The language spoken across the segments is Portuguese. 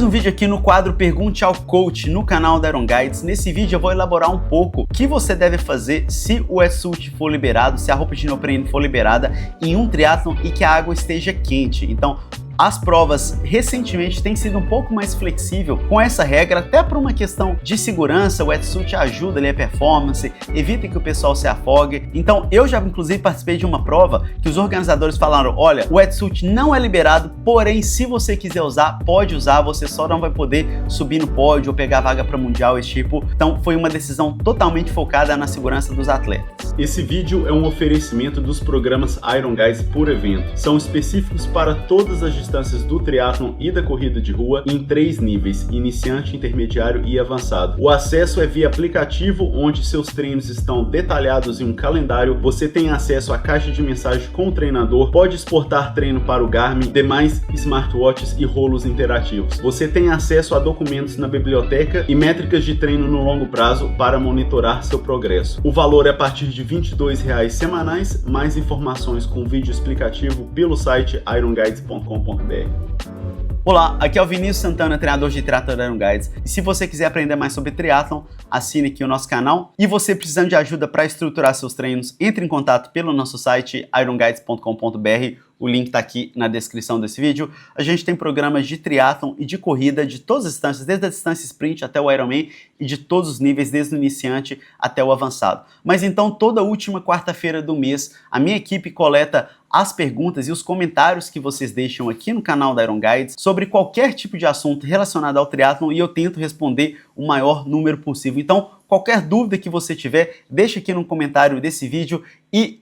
Mais um vídeo aqui no quadro Pergunte ao Coach no canal da Iron Guides. Nesse vídeo eu vou elaborar um pouco o que você deve fazer se o wetsuit for liberado, se a roupa de neoprene for liberada em um triatlon e que a água esteja quente. Então, as provas recentemente têm sido um pouco mais flexível com essa regra, até por uma questão de segurança. O wetsuit ajuda ali a performance, evita que o pessoal se afogue. Então eu já inclusive participei de uma prova que os organizadores falaram: olha, o wetsuit não é liberado, porém se você quiser usar, pode usar, você só não vai poder subir no pódio ou pegar vaga para mundial, esse tipo. Então foi uma decisão totalmente focada na segurança dos atletas. Esse vídeo é um oferecimento dos programas Iron Guides por evento. São específicos para todas as distâncias do triatlon e da corrida de rua em 3 níveis: iniciante, intermediário e avançado. O acesso é via aplicativo, onde seus treinos estão detalhados em um calendário. Você tem acesso à caixa de mensagem com o treinador, pode exportar treino para o Garmin, demais smartwatches e rolos interativos. Você tem acesso a documentos na biblioteca e métricas de treino no longo prazo para monitorar seu progresso. O valor é a partir de R$ 22,00 semanais. Mais informações com vídeo explicativo pelo site ironguides.com.br. Olá, aqui é o Vinícius Santana, treinador de triatlon da Iron Guides. E se você quiser aprender mais sobre triatlon, assine aqui o nosso canal. E você precisando de ajuda para estruturar seus treinos, entre em contato pelo nosso site ironguides.com.br. O link está aqui na descrição desse vídeo. A gente tem programas de triatlon e de corrida de todas as distâncias, desde a distância sprint até o Ironman e de todos os níveis, desde o iniciante até o avançado. Mas então, toda última quarta-feira do mês, a minha equipe coleta as perguntas e os comentários que vocês deixam aqui no canal da Iron Guides sobre qualquer tipo de assunto relacionado ao triatlon e eu tento responder o maior número possível. Então, qualquer dúvida que você tiver, deixa aqui no comentário desse vídeo e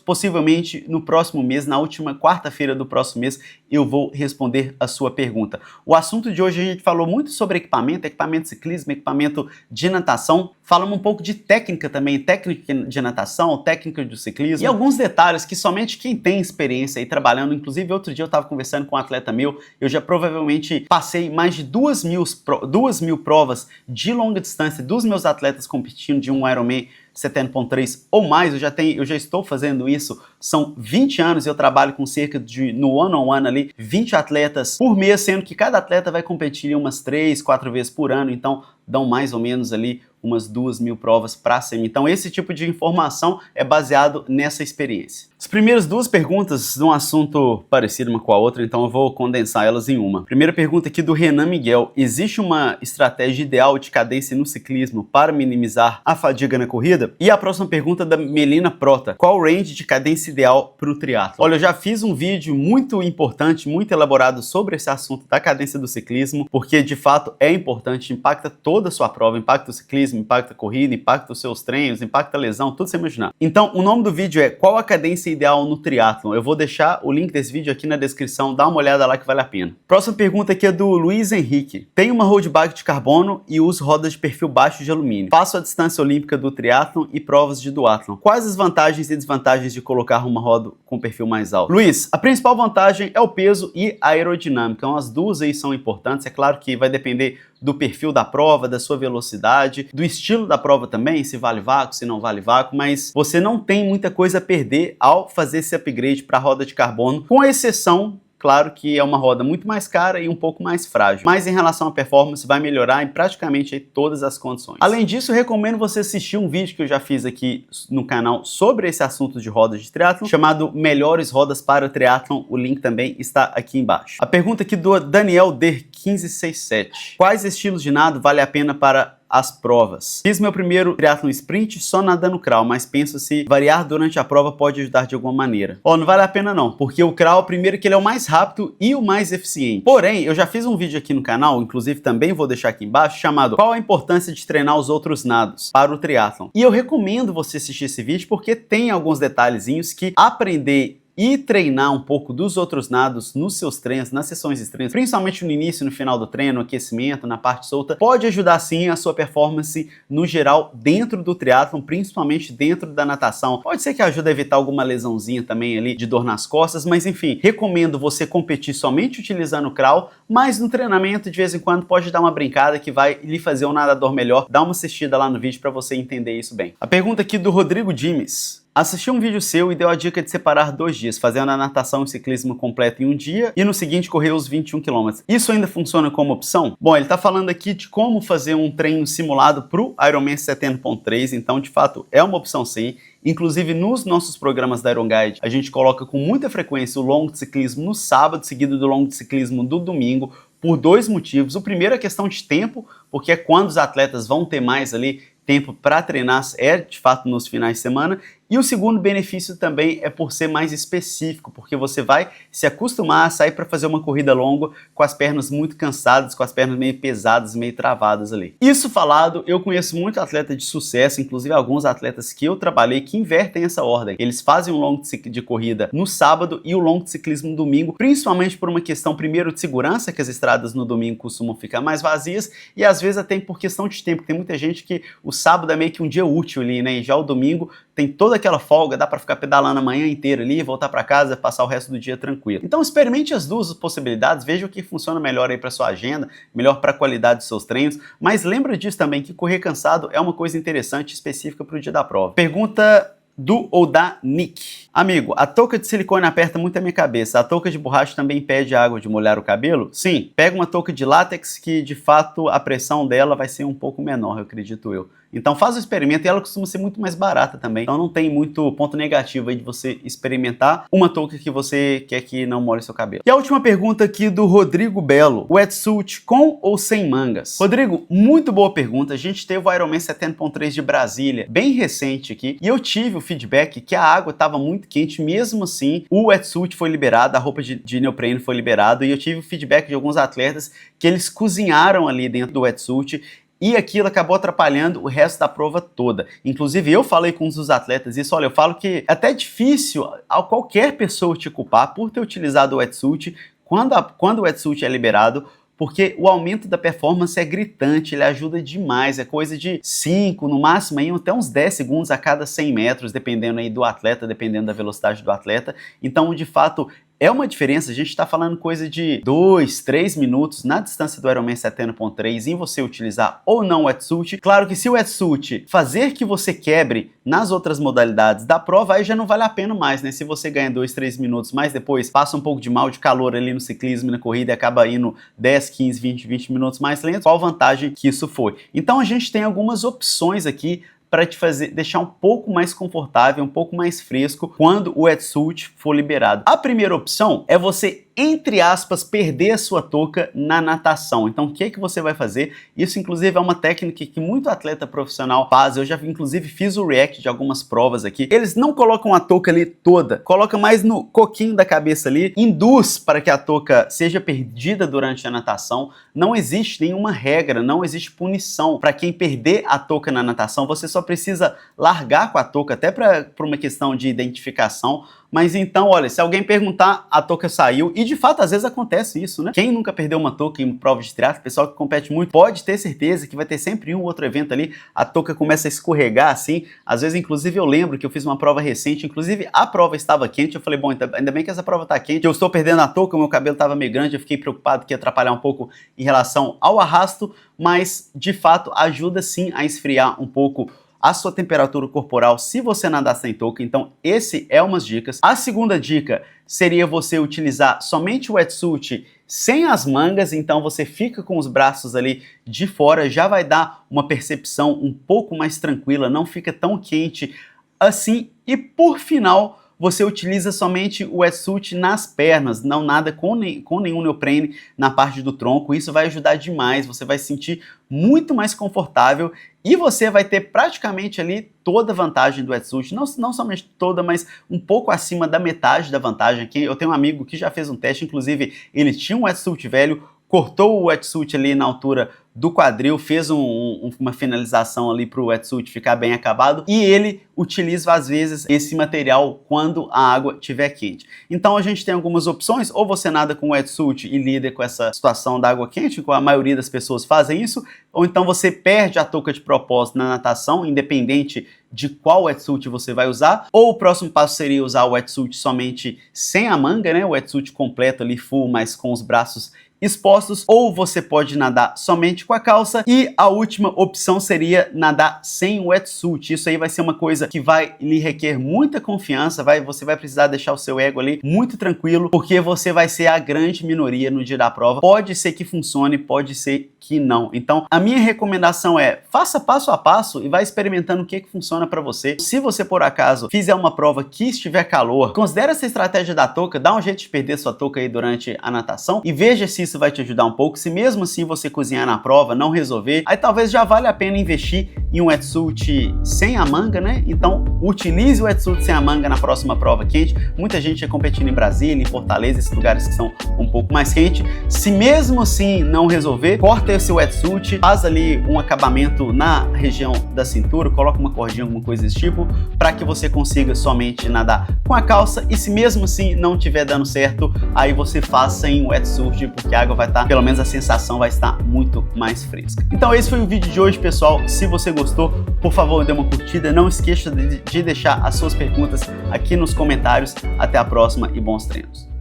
possivelmente no próximo mês, na última quarta-feira do próximo mês, eu vou responder a sua pergunta. O assunto de hoje a gente falou muito sobre equipamento de ciclismo, equipamento de natação. Falamos um pouco de técnica também, técnica de natação, técnica de ciclismo e alguns detalhes que somente quem tem experiência aí trabalhando. Inclusive, outro dia eu estava conversando com um atleta meu, eu já provavelmente passei mais de 2.000 provas de longa distância dos meus atletas competindo de um Ironman 70.3 ou mais. Eu já estou fazendo isso, são 20 anos e eu trabalho com cerca de, no one-on-one ali, 20 atletas por mês, sendo que cada atleta vai competir umas 3, 4 vezes por ano, então dão mais ou menos ali umas 2.000 provas para cima. Então esse tipo de informação é baseado nessa experiência. As primeiras duas perguntas de um assunto parecido uma com a outra, então eu vou condensar elas em uma. Primeira pergunta aqui do Renan Miguel: existe uma estratégia ideal de cadência no ciclismo para minimizar a fadiga na corrida? E a próxima pergunta da Melina Prota: qual o range de cadência ideal para o triatlo? Olha, eu já fiz um vídeo muito importante, muito elaborado sobre esse assunto da cadência do ciclismo, porque de fato é importante, impacta toda a sua prova, impacta o ciclismo, impacta a corrida, impacta os seus treinos, impacta a lesão, tudo você imaginar. Então, o nome do vídeo é Qual a cadência ideal no triatlon? Eu vou deixar o link desse vídeo aqui na descrição, dá uma olhada lá que vale a pena. Próxima pergunta aqui é do Luiz Henrique: tenho uma road bike de carbono e uso rodas de perfil baixo de alumínio. Faço a distância olímpica do triatlon e provas de duatlon. Quais as vantagens e desvantagens de colocar uma roda com perfil mais alto? Luiz, a principal vantagem é o peso e a aerodinâmica. Então, as duas aí são importantes. É claro que vai depender do perfil da prova, da sua velocidade, do estilo da prova também, se vale vácuo, se não vale vácuo, mas você não tem muita coisa a perder ao fazer esse upgrade para a roda de carbono, com exceção, claro, que é uma roda muito mais cara e um pouco mais frágil. Mas em relação à performance, vai melhorar em praticamente todas as condições. Além disso, eu recomendo você assistir um vídeo que eu já fiz aqui no canal sobre esse assunto de rodas de triatlon, chamado Melhores Rodas para Triatlon. O link também está aqui embaixo. A pergunta aqui do Daniel D1567: quais estilos de nado vale a pena para as provas? Fiz meu primeiro triatlon sprint só nadando crawl, mas penso se variar durante a prova pode ajudar de alguma maneira. Não vale a pena não, porque o crawl, primeiro que ele é o mais rápido e o mais eficiente. Porém, eu já fiz um vídeo aqui no canal, inclusive também vou deixar aqui embaixo, chamado Qual a importância de treinar os outros nados para o triatlon? E eu recomendo você assistir esse vídeo porque tem alguns detalhezinhos que aprender e treinar um pouco dos outros nados nos seus treinos, nas sessões de treino, principalmente no início e no final do treino, no aquecimento, na parte solta, pode ajudar sim a sua performance no geral dentro do triatlon, principalmente dentro da natação. Pode ser que ajude a evitar alguma lesãozinha também ali de dor nas costas, mas enfim, recomendo você competir somente utilizando o crawl, mas no treinamento de vez em quando pode dar uma brincada que vai lhe fazer um nadador melhor. Dá uma assistida lá no vídeo para você entender isso bem. A pergunta aqui do Rodrigo Dimes: Assisti um vídeo seu e deu a dica de separar 2 dias, fazendo a natação e ciclismo completo em um dia e no seguinte correr os 21 km. Isso ainda funciona como opção? Bom, ele está falando aqui de como fazer um treino simulado para o Ironman 70.3, então de fato é uma opção sim. Inclusive nos nossos programas da Iron Guide, a gente coloca com muita frequência o longo de ciclismo no sábado, seguido do longo de ciclismo do domingo, por 2 motivos. O primeiro é a questão de tempo, porque é quando os atletas vão ter mais ali tempo para treinar, é de fato nos finais de semana. E o segundo benefício também é por ser mais específico, porque você vai se acostumar a sair para fazer uma corrida longa com as pernas muito cansadas, com as pernas meio pesadas, meio travadas ali. Isso falado, eu conheço muito atleta de sucesso, inclusive alguns atletas que eu trabalhei que invertem essa ordem. Eles fazem um longo de corrida no sábado e o longo de ciclismo no domingo, principalmente por uma questão primeiro de segurança, que as estradas no domingo costumam ficar mais vazias, e às vezes até por questão de tempo. Tem muita gente que o sábado é meio que um dia útil ali, né? E já o domingo tem toda aquela folga, dá para ficar pedalando a manhã inteira ali, voltar para casa, passar o resto do dia tranquilo. Então experimente as duas possibilidades, veja o que funciona melhor aí para sua agenda, melhor para a qualidade dos seus treinos, mas lembra disso também, que correr cansado é uma coisa interessante, específica para o dia da prova. Pergunta do ou da Nick. Amigo, a touca de silicone aperta muito a minha cabeça. A touca de borracha também impede a água de molhar o cabelo? Sim. Pega uma touca de látex que, de fato, a pressão dela vai ser um pouco menor, eu acredito eu. Então faz o experimento e ela costuma ser muito mais barata também. Então não tem muito ponto negativo aí de você experimentar uma touca que você quer que não molhe seu cabelo. E a última pergunta aqui do Rodrigo Belo. Wetsuit com ou sem mangas? Rodrigo, muito boa pergunta. A gente teve o Ironman 70.3 de Brasília, bem recente aqui, e eu tive o feedback que a água estava muito quente, mesmo assim o wetsuit foi liberado, a roupa de neoprene foi liberado, e eu tive o feedback de alguns atletas que eles cozinharam ali dentro do wetsuit, e aquilo acabou atrapalhando o resto da prova toda. Inclusive, eu falei com um dos atletas isso, olha, eu falo que é até difícil a qualquer pessoa te culpar por ter utilizado o wetsuit quando o wetsuit é liberado, porque o aumento da performance é gritante, ele ajuda demais, é coisa de 5, no máximo aí, até uns 10 segundos a cada 100 metros, dependendo aí do atleta, dependendo da velocidade do atleta. Então, de fato, é uma diferença, a gente está falando coisa de 2, 3 minutos na distância do Ironman 70.3 em você utilizar ou não o wetsuit. Claro que se o wetsuit fazer que você quebre nas outras modalidades da prova, aí já não vale a pena mais, né? Se você ganha 2, 3 minutos, mas depois passa um pouco de mal de calor ali no ciclismo e na corrida e acaba indo 10, 15, 20 minutos mais lento, qual a vantagem que isso foi? Então a gente tem algumas opções aqui para te deixar um pouco mais confortável, um pouco mais fresco quando o wetsuit for liberado. A primeira opção é você, entre aspas, perder a sua touca na natação. Então o que é que você vai fazer? Isso inclusive é uma técnica que muito atleta profissional faz. Eu já inclusive fiz o react de algumas provas aqui. Eles não colocam a touca ali toda, coloca mais no coquinho da cabeça ali, induz para que a touca seja perdida durante a natação. Não existe nenhuma regra, não existe punição para quem perder a touca na natação. Você só precisa largar com a touca, até por uma questão de identificação. Mas então, olha, se alguém perguntar, a touca saiu, e de fato às vezes acontece isso, né? Quem nunca perdeu uma touca em prova de triatlo, pessoal que compete muito, pode ter certeza que vai ter sempre um outro evento ali, a touca começa a escorregar assim. Às vezes, inclusive, eu lembro que eu fiz uma prova recente, inclusive a prova estava quente, eu falei, bom, ainda bem que essa prova tá quente, eu estou perdendo a touca, o meu cabelo estava meio grande, eu fiquei preocupado que ia atrapalhar um pouco em relação ao arrasto, mas de fato ajuda sim a esfriar um pouco a sua temperatura corporal se você nadar sem touca. Então esse é umas dicas. A segunda dica seria você utilizar somente o wetsuit sem as mangas, então você fica com os braços ali de fora, já vai dar uma percepção um pouco mais tranquila, não fica tão quente assim. E por final, você utiliza somente o wetsuit nas pernas, não nada com nenhum neoprene na parte do tronco. Isso vai ajudar demais, você vai se sentir muito mais confortável e você vai ter praticamente ali toda a vantagem do wetsuit, não somente toda, mas um pouco acima da metade da vantagem. Aqui eu tenho um amigo que já fez um teste, inclusive ele tinha um wetsuit velho, cortou o wetsuit ali na altura do quadril, fez uma finalização ali para o wetsuit ficar bem acabado, e ele utiliza às vezes esse material quando a água estiver quente. Então a gente tem algumas opções, ou você nada com o wetsuit e lida com essa situação da água quente, com a maioria das pessoas fazem isso, ou então você perde a touca de propósito na natação, independente de qual wetsuit você vai usar, ou o próximo passo seria usar o wetsuit somente sem a manga, né? O wetsuit completo ali, full, mas com os braços expostos, ou você pode nadar somente com a calça, e a última opção seria nadar sem wetsuit. Isso aí vai ser uma coisa que vai lhe requer muita confiança, você vai precisar deixar o seu ego ali muito tranquilo, porque você vai ser a grande minoria no dia da prova. Pode ser que funcione, pode ser que não. Então, a minha recomendação é, faça passo a passo e vai experimentando o que funciona para você. Se você, por acaso, fizer uma prova que estiver calor, considere essa estratégia da touca, dá um jeito de perder sua touca aí durante a natação e veja se isso vai te ajudar um pouco. Se mesmo assim você cozinhar na prova, não resolver, aí talvez já vale a pena investir em um wetsuit sem a manga, né? Então, utilize o wetsuit sem a manga na próxima prova quente. Muita gente é competindo em Brasília, em Fortaleza, esses lugares que são um pouco mais quentes. Se mesmo assim não resolver, corta esse wetsuit, faz ali um acabamento na região da cintura, coloca uma cordinha, alguma coisa desse tipo, para que você consiga somente nadar com a calça. E se mesmo assim não estiver dando certo, aí você faz sem wetsuit, porque a água vai estar, pelo menos a sensação vai estar muito mais fresca. Então esse foi o vídeo de hoje, pessoal. Se você gostou, por favor, dê uma curtida. Não esqueça de deixar as suas perguntas aqui nos comentários. Até a próxima e bons treinos.